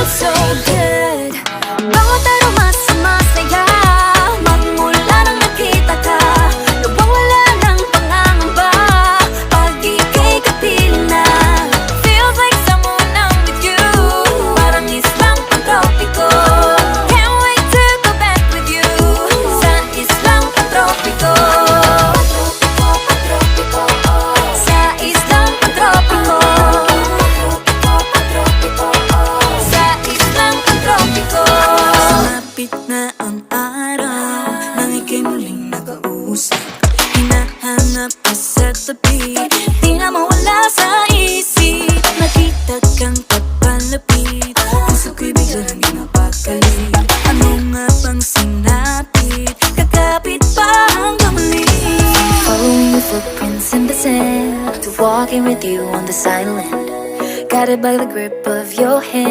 so good. Bawat aroma sumasaya magmula nang nakita ka. Nawawala ng pangangamba pag ika'y kapiling na. Feels like someone I'm with you, parang islang pantropiko. Can't wait to go back with you sa islang pantropiko. Sa islang pantropiko. Sa islang pantropiko. Sumapit na ang araw nang ika'y muling nakausap. Hinahanap ka sa tabi, di na mawala sa isip. Nakita kang papalapit, puso ko'y bigla nang di mapakali. Ano nga bang sinapit, kakapit pa hanggang muli. Following your footprints in the sand, to walking with you on the silent, guided by the grip of your hand.